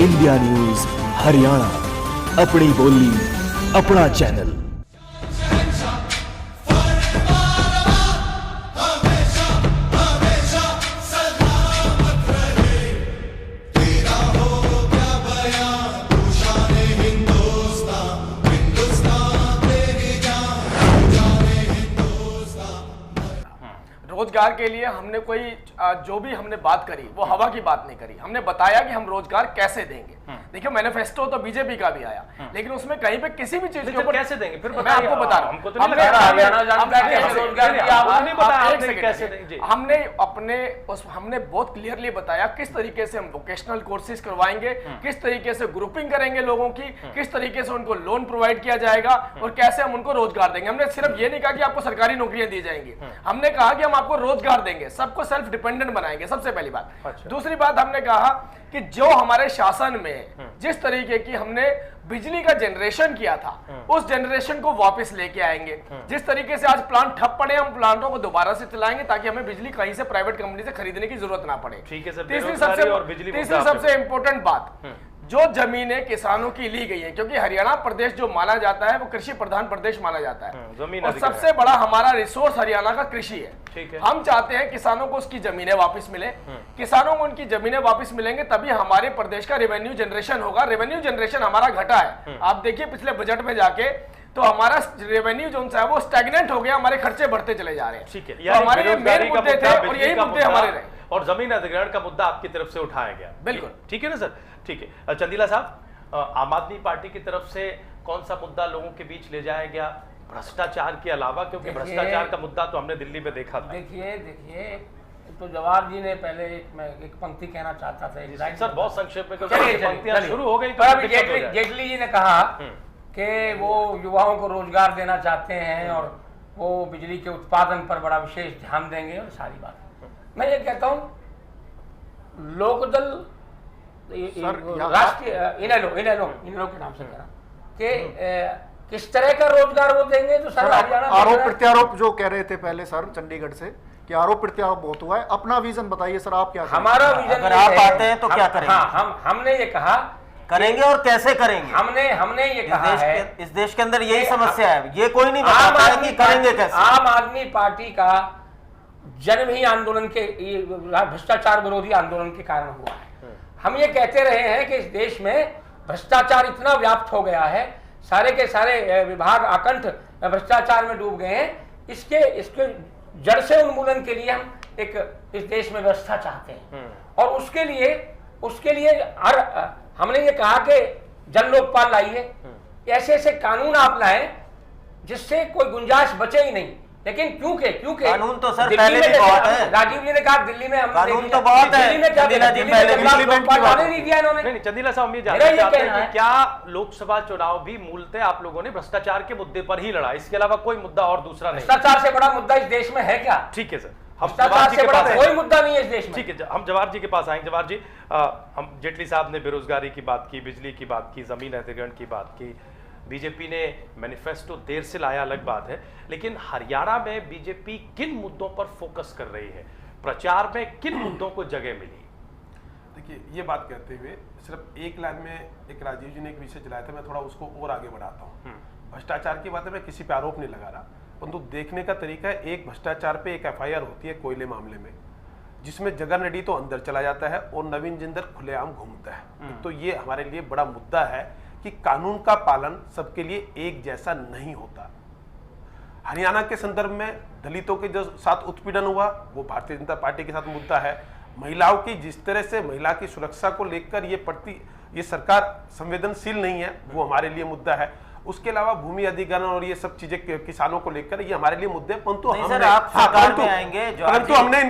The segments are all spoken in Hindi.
इंडिया न्यूज हरियाणा, अपनी बोली अपना चैनल। रोजगार के लिए हमने कोई जो भी हमने बात करी वो हवा की बात नहीं करी। हमने बताया कि हम रोजगार कैसे देंगे। देखिए मैनिफेस्टो तो बीजेपी का भी आया, लेकिन उसमें कहीं पे किसी भी चीज के ऊपर कैसे देंगे फिर मैं आपको बता रहा हूं। हमको तो नहीं लगा हरियाणा जानता है कैसे रोजगार दिया, आपने नहीं बताया आपने कैसे देंगे। हमने बहुत क्लियरली बताया किस तरीके से हम वोकेशनल कोर्सेज करवाएंगे, किस तरीके से ग्रुपिंग करेंगे लोगों की, किस तरीके से उनको लोन प्रोवाइड किया जाएगा और कैसे हम उनको रोजगार देंगे। हमने सिर्फ ये नहीं कहा कि आपको सरकारी नौकरियां दी जाएंगी, हमने कहा कि हम आपको रोजगार देंगे, सबको सेल्फ डिपेंडेंट बनाएंगे। सबसे पहली बात। अच्छा। दूसरी बात हमने कहा कि जो हमारे शासन में जिस तरीके की हमने बिजली का जनरेशन किया था उस जनरेशन को वापस लेके आएंगे। जिस तरीके से आज प्लांट ठप पड़े, हम प्लांटों को दोबारा से चलाएंगे ताकि हमें बिजली कहीं से प्राइवेट कंपनी से खरीदने की जरूरत ना पड़े। ठीक है सर। तीसरी सबसे इंपॉर्टेंट बात, जो जमीनें किसानों की ली गई हैं, क्योंकि हरियाणा प्रदेश जो माना जाता है वो कृषि प्रधान प्रदेश माना जाता है और सबसे बड़ा हमारा रिसोर्स हरियाणा का कृषि है। ठीक है। हम चाहते हैं किसानों को उसकी जमीनें वापस मिले, किसानों को उनकी जमीनें वापस मिलेंगे तभी हमारे प्रदेश का रेवेन्यू जनरेशन होगा। रेवेन्यू जनरेशन हमारा घटा है, आप देखिए पिछले बजट में जाके तो हमारा रेवेन्यू जो है वो स्टैग्नेंट हो गया, हमारे खर्चे बढ़ते चले जा रहे हैं। ठीक है। तो हमारे मेन मुद्दे थे और यही मुद्दे हमारे रहे और जमीन अधिग्रहण का मुद्दा आपकी तरफ से उठाया गया। बिल्कुल ठीक है ना सर। ठीक है। चंदीला साहब, आम आदमी पार्टी की तरफ से कौन सा मुद्दा लोगों के बीच ले जाया गया भ्रष्टाचार के अलावा, क्योंकि भ्रष्टाचार का मुद्दा तो हमने दिल्ली में देखा था। देखिए तो जवाहर जी ने पहले एक पंक्ति कहना चाहता था सर, बहुत संक्षेप में पंक्तियां शुरू हो गई तो जेटली जी ने कहा कि वो युवाओं को रोजगार देना चाहते हैं और वो बिजली के उत्पादन पर बड़ा विशेष ध्यान देंगे और सारी बात। मैं ये कहता हूँ लोकदल राष्ट्रीय इनेलो के नाम से कह रहा कि किस तरह का रोजगार वो देंगे तो सर हरियाणा आरोप प्रत्यारोप जो कह रहे थे पहले सर चंडीगढ़ से कि आरोप प्रत्यारोप बहुत हुआ है। अपना विजन बताइए सर, आप क्या हमारा विजन, अगर आप आते हैं तो क्या करेंगे? हमने ये कहा करेंगे और कैसे करेंगे। हमने ये कहा है इस देश के अंदर यही समस्या है, ये कोई नहीं बताता है कि करेंगे कैसे। आम आदमी पार्टी का जन्म ही आंदोलन के भ्रष्टाचार विरोधी आंदोलन के कारण हुआ है। हम ये कहते रहे हैं कि इस देश में भ्रष्टाचार इतना व्याप्त हो गया है, सारे के सारे विभाग आकंठ भ्रष्टाचार में डूब गए हैं। इसके जड़ से उन्मूलन के लिए हम एक इस देश में व्यवस्था चाहते हैं और उसके लिए हमने ये कहा कि जन लोकपाल लाइए, ऐसे ऐसे कानून आप लाएं जिससे कोई गुंजाइश बचे ही नहीं। लेकिन क्योंकि कानून तो सर पहले भी बहुत है। राजीव जी ने कहा दिल्ली में कानून तो बहुत है। दिल्ली में क्या नहीं दिया इन्होंने। नहीं, चंदीला साहब ये जानना चाहते हैं कि क्या लोकसभा चुनाव भी मूलतः आप लोगों ने भ्रष्टाचार के मुद्दे पर ही लड़ा, इसके अलावा कोई मुद्दा और दूसरा नहीं? भ्रष्टाचार से बड़ा मुद्दा इस देश में है क्या? ठीक है सर, भ्रष्टाचार से बड़ा कोई मुद्दा नहीं है इस देश में। ठीक है, हम जवाहर जी के पास आएंगे। जवाहर जी, हम जेटली साहब ने बेरोजगारी की बात की, बिजली की बात की, जमीन अधिग्रहण की बात की। बीजेपी ने मैनिफेस्टो देर से लाया अलग बात है, लेकिन हरियाणा में बीजेपी किन मुद्दों पर फोकस कर रही है, प्रचार में किन मुद्दों को जगह मिली? देखिए, ये बात कहते हुए सिर्फ एक लाइन में एक राजीव जी ने एक विषय चलाया था, मैं थोड़ा उसको और आगे बढ़ाता हूँ। भ्रष्टाचार की बात है, मैं किसी पे आरोप नहीं लगा रहा, परंतु देखने का तरीका है। एक भ्रष्टाचार पे एक FIR होती है कोयले मामले में, जिसमें जगन रेड्डी तो अंदर चला जाता है और नवीन जिंदल खुलेआम घूमता है। तो ये हमारे लिए बड़ा मुद्दा है कि कानून का पालन सबके लिए एक जैसा नहीं होता। हरियाणा के संदर्भ में दलितों के जो साथ उत्पीड़न हुआ वो भारतीय जनता पार्टी के साथ मुद्दा है। महिलाओं की जिस तरह से महिला की सुरक्षा को लेकर ये सरकार संवेदनशील नहीं है, वो हमारे लिए मुद्दा है। उसके अलावा भूमि अधिग्रहण और ये सब चीजें किसानों को लेकर ये हमारे लिए मुद्दे, परंतु हमने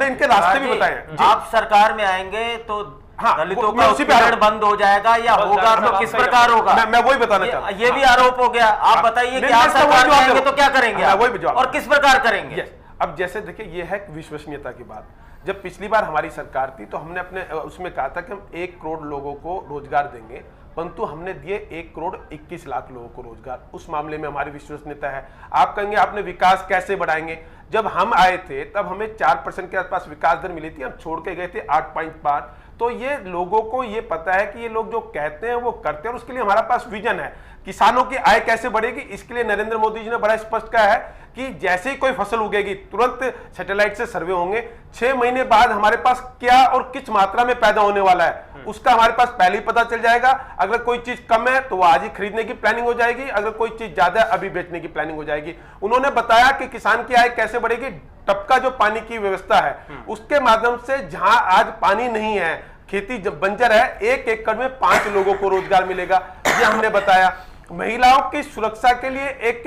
इनके रास्ते भी बताए। आप सरकार में आएंगे तो दलितों का उत्पीड़न बंद हो जाएगा या होगा तो किस प्रकार होगा? मैं वही बताना चाहता हूं। ये भी आरोप हो गया। आप बताइए कि आप सरकार में आएंगे तो क्या करेंगे और किस प्रकार करेंगे? अब जैसे देखिए, ये है विश्वसनीयता की बात। जब पिछली बार हमारी सरकार थी तो हमने अपने उसमें कहा था कि हम 1 करोड़ लोगों को रोजगार देंगे, परंतु हमने दिए 1 करोड़ 21 लाख लोगों को रोजगार। उस मामले में हमारी विश्वसनीयता है। आप कहेंगे आपने विकास कैसे बढ़ाएंगे? जब हम आए थे तब हमें 4% के आसपास विकास दर मिली थी, हम छोड़ के गए थे 8.5। तो ये लोगों को ये पता है कि ये लोग जो कहते हैं वो करते हैं, और उसके लिए हमारा पास विजन है। किसानों की आय कैसे बढ़ेगी, इसके लिए नरेंद्र मोदी जी ने बड़ा स्पष्ट कहा है कि जैसे ही कोई फसल उगेगी तुरंत सैटेलाइट से सर्वे होंगे, 6 महीने बाद हमारे पास क्या और किस मात्रा में पैदा होने वाला है उसका हमारे पास पहले ही पता चल जाएगा। अगर कोई चीज कम है तो वो आज ही खरीदने की प्लानिंग हो जाएगी, अगर कोई चीज ज्यादा है अभी बेचने की प्लानिंग हो जाएगी। उन्होंने बताया कि किसान की आय कैसे बढ़ेगी, टपका जो पानी की व्यवस्था है उसके माध्यम से, जहां आज पानी नहीं है, खेती जब बंजर है, 1 एकड़ में 5 लोगों को रोजगार मिलेगा, ये हमने बताया। महिलाओं की सुरक्षा के लिए एक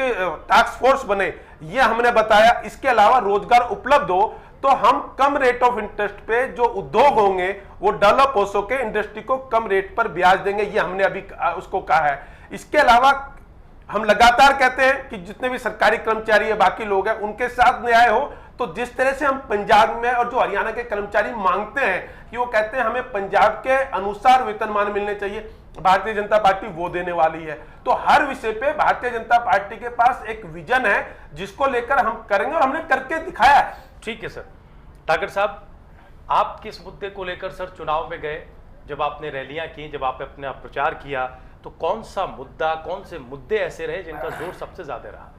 टास्क फोर्स बने, ये हमने बताया। इसके अलावा रोजगार उपलब्ध हो तो हम कम रेट ऑफ इंटरेस्ट पे जो उद्योग होंगे वो डेवलप हो सके, इंडस्ट्री को कम रेट पर ब्याज देंगे, ये हमने अभी उसको कहा है। इसके अलावा हम लगातार कहते हैं कि जितने भी सरकारी कर्मचारी है, बाकी लोग हैं, उनके साथ न्याय हो। तो जिस तरह से हम पंजाब में और जो हरियाणा के कर्मचारी मांगते हैं कि वो कहते हैं हमें पंजाब के अनुसार वेतनमान मिलने चाहिए, भारतीय जनता पार्टी वो देने वाली है। तो हर विषय पे भारतीय जनता पार्टी के पास एक विजन है जिसको लेकर हम करेंगे, और हमने करके दिखाया है। ठीक है सर। ठाकर साहब, आप किस मुद्दे को लेकर सर चुनाव में गए? जब आपने रैलियां की, जब आपने अपना प्रचार किया, तो कौन सा मुद्दा, कौन से मुद्दे ऐसे रहे जिनका जोर सबसे ज्यादा रहा?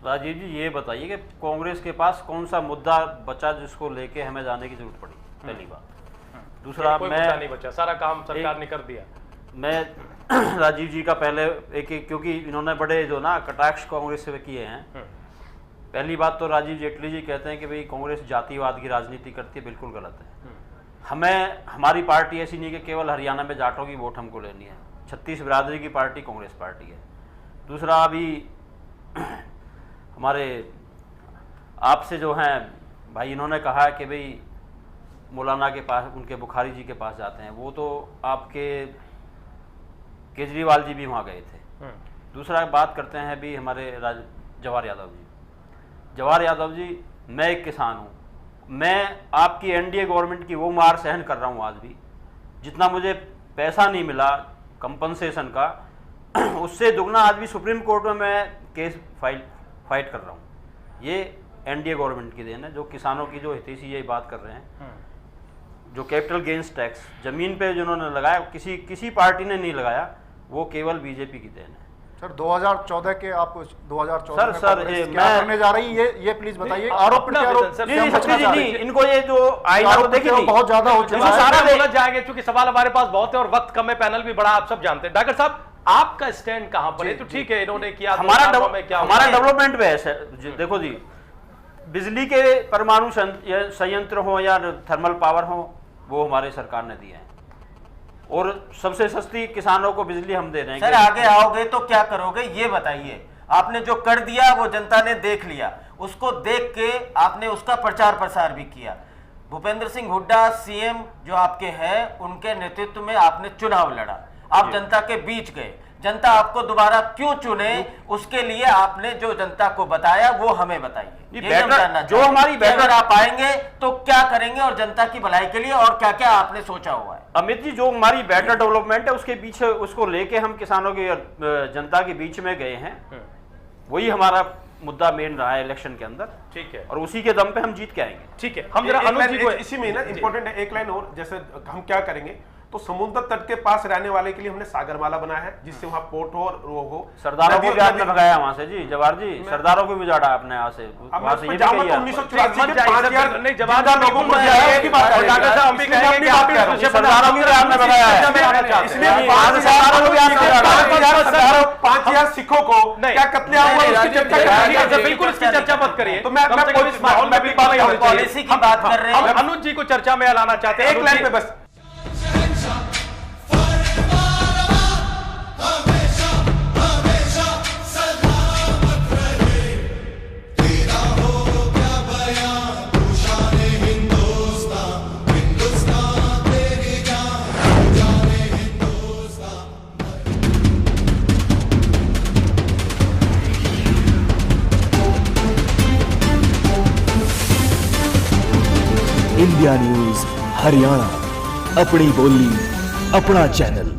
राजीव जी, ये बताइए कि कांग्रेस के पास कौन सा मुद्दा बचा जिसको लेके हमें जाने की जरूरत पड़ी, पहली बात। दूसरा, कोई मुद्दा नहीं बचा, सारा काम सरकार ने कर दिया। मैं राजीव जी का पहले एक, क्योंकि इन्होंने बड़े जो ना कटाक्ष कांग्रेस से किए हैं। पहली बात तो राजीव जेटली जी कहते हैं कि भाई कांग्रेस जातिवाद की राजनीति करती है, बिल्कुल गलत है। हमें, हमारी पार्टी ऐसी नहीं कि केवल हरियाणा में जाटों की वोट हमको लेनी है। 36 बिरादरी की पार्टी कांग्रेस पार्टी है। दूसरा, अभी हमारे आपसे जो हैं भाई, इन्होंने कहा कि भाई मौलाना के पास, उनके बुखारी जी के पास जाते हैं, वो तो आपके केजरीवाल जी भी वहाँ गए थे। दूसरा बात करते हैं अभी हमारे जवाहर यादव जी। जवाहर यादव जी, मैं एक किसान हूँ, मैं आपकी एनडीए गवर्नमेंट की वो मार सहन कर रहा हूँ आज भी। जितना मुझे पैसा नहीं मिला कंपनसेशन का, उससे दुगना आज भी सुप्रीम कोर्ट में मैं केस फाइट कर रहा हूँ। ये एनडीए गवर्नमेंट की देन है, जो किसानों की जो हितैषी ये बात कर रहे हैं। जो कैपिटल गेंस टैक्स जमीन पे जिन्होंने लगाया, किसी पार्टी ने नहीं लगाया, वो केवल बीजेपी की देन है। सर 2014 के, आप 2014 में सर कांग्रेस क्या करने जा रही है, ये प्लीज बताइए। आरोप प्रत्यारोप नहीं, इनको ये जो आईना तो देखिए बहुत ज्यादा हो चुका है। सारा बोला जाएगा क्योंकि सवाल हमारे पास बहुत है और वक्त कम है, पैनल भी बड़ा, आप सब जानते हैं। डॉक्टर साहब, आपका स्टैंड कहां पर है? तो ठीक है, इन्होंने किया, हमारा डेवलपमेंट पे है। देखो जी, बिजली के परमाणु संयंत्र हो या थर्मल पावर हो, वो हमारे सरकार ने दिया है, और सबसे सस्ती किसानों को बिजली हम दे रहे हैं। सर आगे आओगे तो क्या करोगे ये बताइए। आपने जो कर दिया वो जनता ने देख लिया, उसको देख के आपने उसका प्रचार प्रसार भी किया। भूपेंद्र सिंह हुड्डा सीएम जो आपके हैं, उनके नेतृत्व में आपने चुनाव लड़ा, आप जनता के बीच गए। जनता आपको दोबारा क्यों चुने, उसके लिए आपने जो जनता को बताया वो हमें बताइए। जो हमारी अगर आप आएंगे तो क्या करेंगे और जनता की भलाई के लिए, और क्या क्या आपने सोचा हुआ है? अमित जी, जो हमारी बेटर डेवलपमेंट है उसके पीछे, उसको लेके हम किसानों की, जनता के बीच में गए हैं। वही हमारा मुद्दा मेन रहा है इलेक्शन के अंदर। ठीक है, और उसी के दम पे हम जीत के आएंगे। ठीक है, हम जरा अनुज जी को, इसी में ना इंपॉर्टेंट है एक लाइन और, जैसे हम क्या करेंगे, तो समुद्र तट के पास रहने वाले के लिए हमने सागरमाला बनाया है, जिससे वहां पोर्ट हो और वो हो। सरदारों को भी आपने भगाया वहां से जी, जवाहर जी, सरदारों को भी जाड़ा आपने यहाँ से, वहां से ये भी कही है। 1984 के 5000 नहीं, जवाब लोगों को उसकी बात है। डॉक्टर साहब, हम भी कहेंगे कि आप सरदारों को भी आपने भगाया है, इसलिए सरदारों को भी आपने भगाया। 5000 सिखों को क्या कत्लेआम हुआ उसकी चर्चा, बिल्कुल इसकी चर्चा मत करिए। तो मैं इस माहौल में भी पॉलिसी की बात कर रहे हैं। अनुज जी को चर्चा में लाना चाहते हैं, एक लाइन पे बस। इंडिया न्यूज हरियाणा, अपनी बोली अपना चैनल।